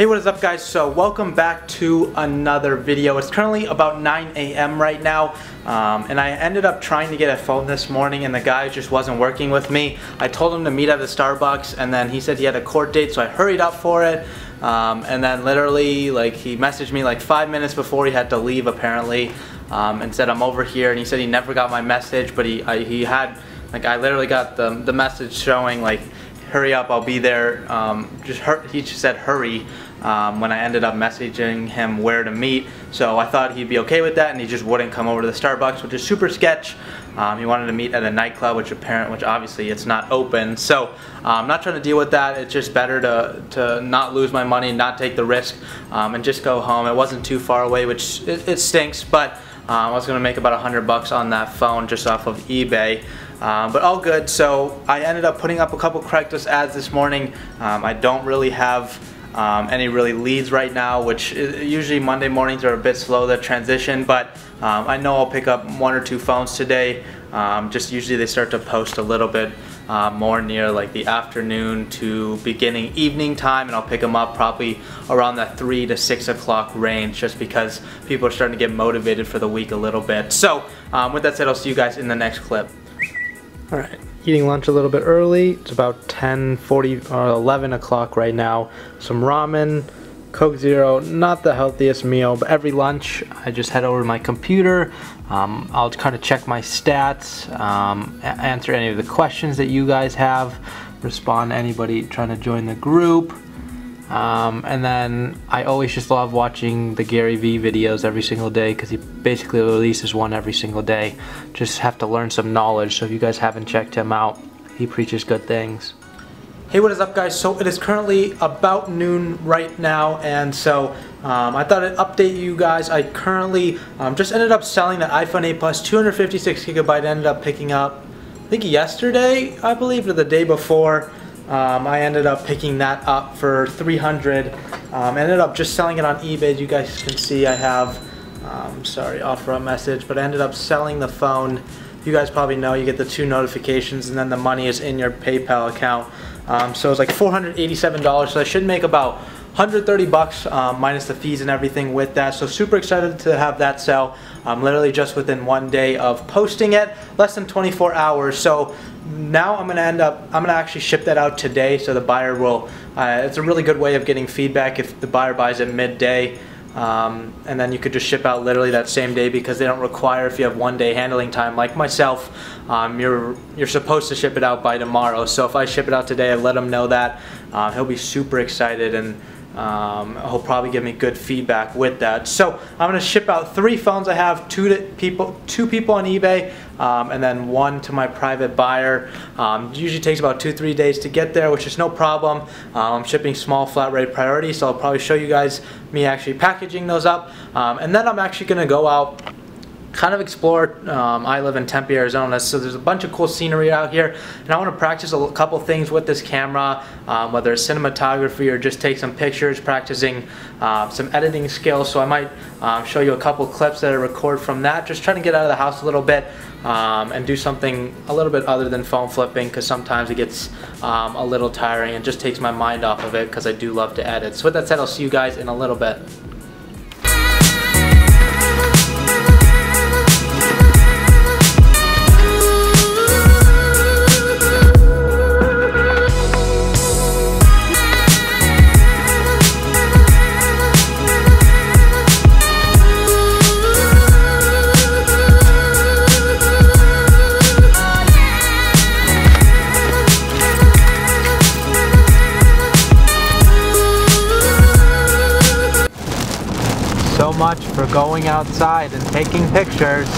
Hey, what is up guys? So welcome back to another video. It's currently about 9 a.m. right now, and I ended up trying to get a phone this morning and the guy just wasn't working with me. I told him to meet at the Starbucks and then he said he had a court date, so I hurried up for it, and then literally he messaged me like 5 minutes before he had to leave apparently, and said I'm over here, and he said he never got my message, but he had, I literally got the message showing like, hurry up, I'll be there. He just said hurry when I ended up messaging him where to meet. So I thought he'd be okay with that, and he just wouldn't come over to the Starbucks, which is super sketch. He wanted to meet at a nightclub, which obviously it's not open. So I'm not trying to deal with that. It's just better to not lose my money, not take the risk, and just go home. It wasn't too far away, which it stinks, but I was going to make about $100 on that phone just off of eBay. But all good. So I ended up putting up a couple Craigslist ads this morning. I don't really have any really leads right now, which usually Monday mornings are a bit slow to transition, but I know I'll pick up 1 or 2 phones today. Just usually they start to post a little bit more near like the afternoon to beginning evening time, and I'll pick them up probably around that 3 to 6 o'clock range, just because people are starting to get motivated for the week a little bit. So with that said, I'll see you guys in the next clip. Alright, eating lunch a little bit early. It's about 10:40 or 11 o'clock right now. Some ramen, Coke Zero, not the healthiest meal, but every lunch I just head over to my computer. I'll kind of check my stats, answer any of the questions that you guys have, respond to anybody trying to join the group. And then I always just love watching the Gary V videos every single day, because he basically releases one every single day. Just have to learn some knowledge, so if you guys haven't checked him out, he preaches good things. Hey, what is up guys? So it is currently about noon right now, and so I thought I'd update you guys. I currently just ended up selling the iPhone 8 Plus 256 gigabyte. Ended up picking up, I think yesterday, I believe, or the day before. I ended up picking that up for $300. Ended up just selling it on eBay. As you guys can see, I have, sorry, offer a message, but I ended up selling the phone. You guys probably know you get the 2 notifications, and then the money is in your PayPal account. So it was like $487, so I should make about $130 minus the fees and everything with that. So super excited to have that sell. Literally just within 1 day of posting it, less than 24 hours. So now I'm gonna actually ship that out today, so the buyer will, it's a really good way of getting feedback if the buyer buys it midday. And then you could just ship out literally that same day, because they don't require, if you have 1 day handling time like myself, you're supposed to ship it out by tomorrow. So if I ship it out today, I let him know that. He'll be super excited, and he'll probably give me good feedback with that. So I'm going to ship out 3 phones. I have 2 people on eBay, and then 1 to my private buyer. Usually takes about 2-3 days to get there, which is no problem. I'm shipping small flat rate priority, so I'll probably show you guys me actually packaging those up. And then I'm actually going to go out, kind of explore. I live in Tempe, Arizona, so there's a bunch of cool scenery out here, and I want to practice a couple things with this camera, whether it's cinematography or just take some pictures, practicing some editing skills. So I might show you a couple clips that I record from that, just trying to get out of the house a little bit, and do something a little bit other than phone flipping, because sometimes it gets a little tiring and just takes my mind off of it, because I do love to edit. So with that said, I'll see you guys in a little bit. So much for going outside and taking pictures.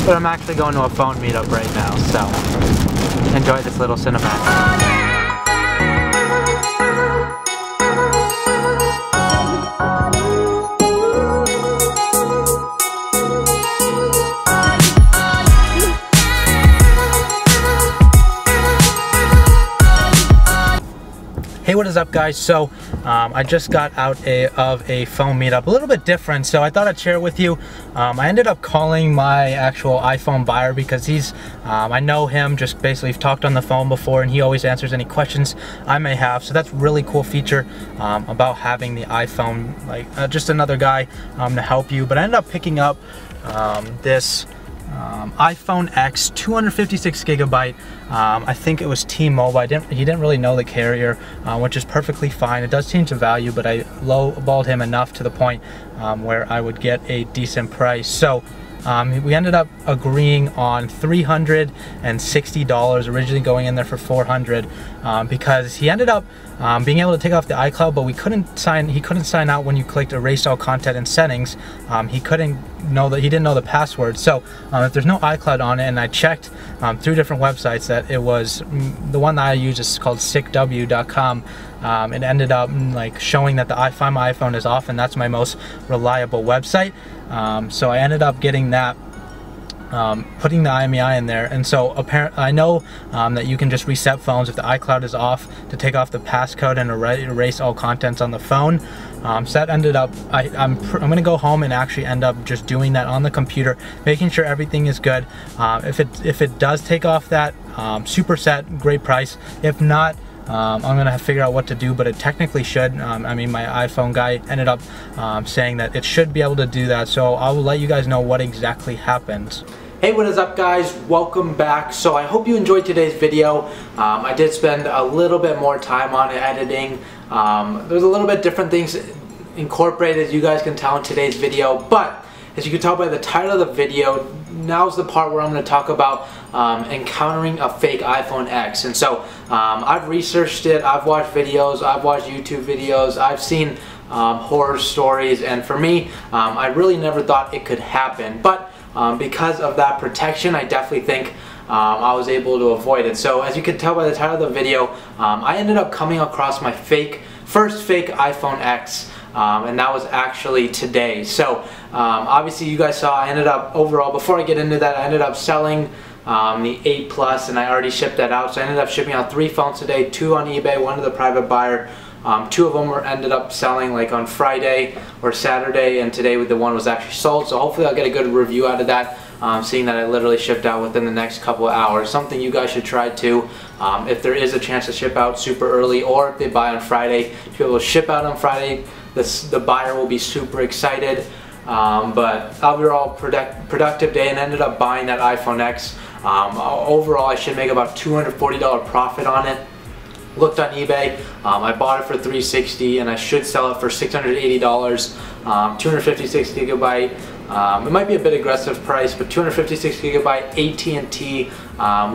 But I'm actually going to a phone meetup right now, so enjoy this little cinematic. Hey, what what is up, guys? So I just got out of a phone meetup, a little bit different, so I thought I'd share with you. I ended up calling my actual iPhone buyer because he's I know him, just basically talked on the phone before, and he always answers any questions I may have. So that's a really cool feature about having the iPhone, like just another guy to help you. But I ended up picking up this iPhone X 256 gigabyte. I think it was T-Mobile. He didn't really know the carrier, which is perfectly fine. It does change the value, but I lowballed him enough to the point where I would get a decent price. So we ended up agreeing on $360, originally going in there for $400, because he ended up being able to take off the iCloud, but he couldn't sign out when you clicked erase all content and settings. He didn't know the password. So if there's no iCloud on it, and I checked through different websites, that it was the one that I use is called sickw.com. It ended up like showing that Find My iPhone is off, and that's my most reliable website. So I ended up getting that, putting the IMEI in there. And so apparently I know that you can just reset phones if the iCloud is off to take off the passcode and erase all contents on the phone. So that ended up, I'm gonna go home and actually end up just doing that on the computer, making sure everything is good. If it does take off that superset, great price. If not, I'm gonna have to figure out what to do, but it technically should. I mean, my iPhone guy ended up saying that it should be able to do that, so I will let you guys know what exactly happens. Hey, what is up, guys? Welcome back. So I hope you enjoyed today's video. I did spend a little bit more time on it editing. There's a little bit different things incorporated, as you guys can tell, in today's video, but as you can tell by the title of the video, now's the part where I'm going to talk about encountering a fake iPhone X. And so I've researched it, I've watched videos, I've watched YouTube videos, I've seen horror stories, and for me, I really never thought it could happen. But because of that protection, I definitely think I was able to avoid it. So as you can tell by the title of the video, I ended up coming across my first fake iPhone X. And that was actually today. So obviously you guys saw I ended up, overall, before I get into that, I ended up selling the 8 Plus, and I already shipped that out. So I ended up shipping out 3 phones today, 2 on eBay, 1 to the private buyer. 2 of them ended up selling like on Friday or Saturday, and today the one was actually sold. So hopefully I'll get a good review out of that, seeing that I literally shipped out within the next couple of hours. Something you guys should try too. If there is a chance to ship out super early, or if they buy on Friday, to be able to ship out on Friday, the buyer will be super excited. But overall, productive day, and ended up buying that iPhone X. Overall, I should make about $240 profit on it. Looked on eBay, I bought it for $360, and I should sell it for $680. 256 gigabyte. It might be a bit aggressive price, but 256 gigabyte AT&T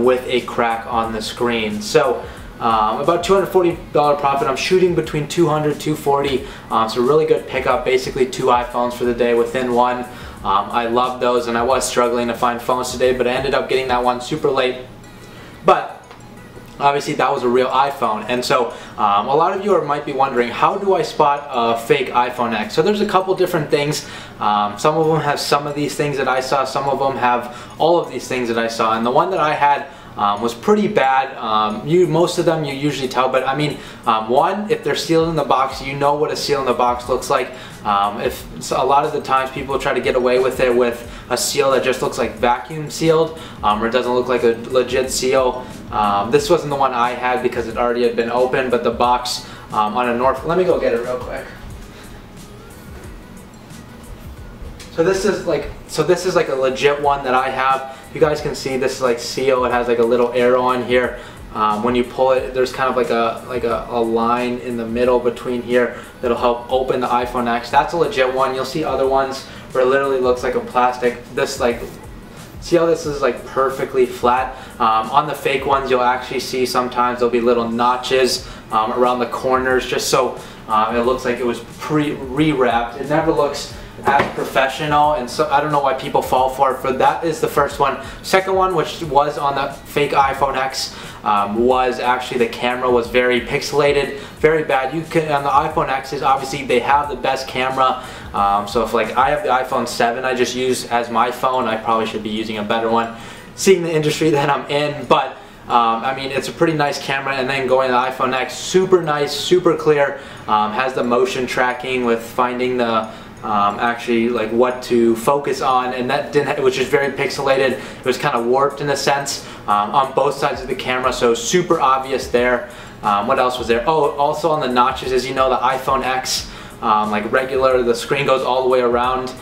with a crack on the screen. So about $240 profit. I'm shooting between 200, 240. So really good pickup. Basically 2 iPhones for the day within one. I love those, and I was struggling to find phones today, but I ended up getting that one super late. But obviously that was a real iPhone, and so a lot of you might be wondering, how do I spot a fake iPhone X? So there's a couple different things. Some of them have some of these things that I saw, some of them have all of these things that I saw, and the one that I had was pretty bad. Most of them you usually tell, but I mean, one, if they're sealed in the box, you know what a seal in the box looks like. So a lot of the times people try to get away with it with a seal that just looks like vacuum sealed, or it doesn't look like a legit seal. This wasn't the one I had because it already had been opened, but the box on a let me go get it real quick. So this is like a legit one that I have. You guys can see this is like seal. It has like a little arrow on here. When you pull it, there's kind of like a line in the middle between here that'll help open the iPhone X. That's a legit one. You'll see other ones where it literally looks like a plastic. See how this is like perfectly flat? On the fake ones, you'll actually see sometimes there'll be little notches around the corners, just so it looks like it was re-wrapped. It never looks as professional, and so I don't know why people fall for it. But that is the first one. Second one, which was on the fake iPhone X, was actually the camera was very pixelated, very bad. You can, on the iPhone X's, obviously they have the best camera. So if like I have the iPhone 7 I just use as my phone, I probably should be using a better one, seeing the industry that I'm in. But I mean, it's a pretty nice camera. And then going to the iPhone X, super nice, super clear, has the motion tracking with finding the actually like what to focus on, and that didn't, which is very pixelated. It was kind of warped in a sense on both sides of the camera, so super obvious there. What else was there? Oh, also on the notches, as you know, the iPhone X, like regular, the screen goes all the way around.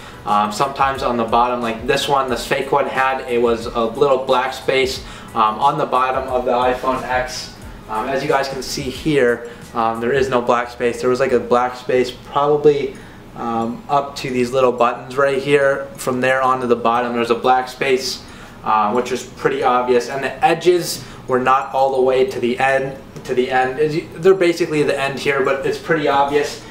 Sometimes on the bottom, like this one, this fake one had, it was a little black space on the bottom of the iPhone X. As you guys can see here, there is no black space. There was like a black space probably up to these little buttons right here. From there on to the bottom, there's a black space, which is pretty obvious. And the edges were not all the way to the end. They're basically the end here, but it's pretty obvious.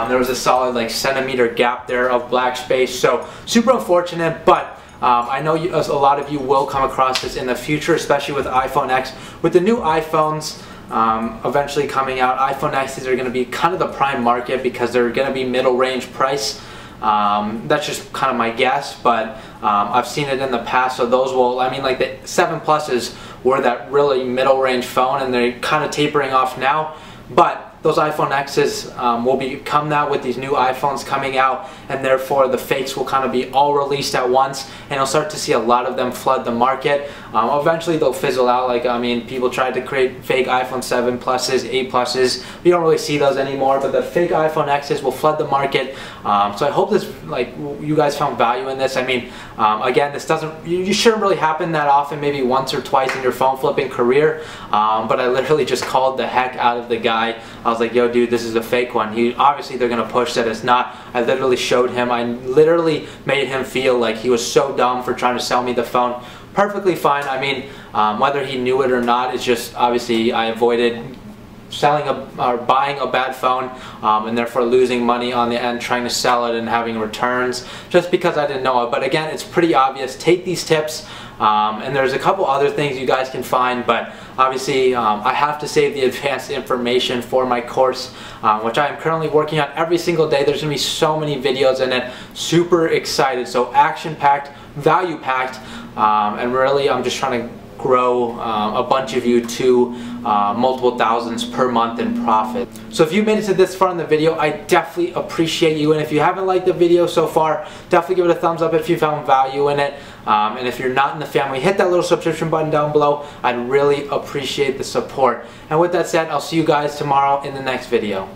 There was a solid like centimeter gap there of black space. So super unfortunate, but I know a lot of you will come across this in the future, especially with iPhone X. With the new iPhones eventually coming out, iPhone X's are going to be kind of the prime market because they're going to be middle range price. That's just kind of my guess, but I've seen it in the past, so those will, I mean, like the 7 Pluses were that really middle range phone, and they're kind of tapering off now, but those iPhone X's will become that with these new iPhones coming out, and therefore the fakes will kind of be all released at once, and you'll start to see a lot of them flood the market. Eventually they'll fizzle out. Like, I mean, people tried to create fake iPhone 7 Pluses, 8 Pluses. We don't really see those anymore, but the fake iPhone X's will flood the market. So I hope this, like, you guys found value in this. I mean, again, this doesn't, you shouldn't really happen that often, maybe once or twice in your phone flipping career, but I literally just called the heck out of the guy. I was like, yo dude, this is a fake one. Obviously they're gonna push that it's not. I literally showed him, I literally made him feel like he was so dumb for trying to sell me the phone. Perfectly fine. I mean, whether he knew it or not, it's just obviously I avoided selling or buying a bad phone, and therefore losing money on the end trying to sell it and having returns just because I didn't know it. But again, it's pretty obvious. Take these tips, and there's a couple other things you guys can find, but obviously I have to save the advanced information for my course, which I am currently working on every single day. There's gonna be so many videos in it. Super excited. So action-packed, value-packed, and really I'm just trying to grow a bunch of you to multiple thousands per month in profit. So if you made it to this far in the video, I definitely appreciate you. And if you haven't liked the video so far, definitely give it a thumbs up if you found value in it. And if you're not in the family, hit that little subscription button down below. I'd really appreciate the support. And with that said, I'll see you guys tomorrow in the next video.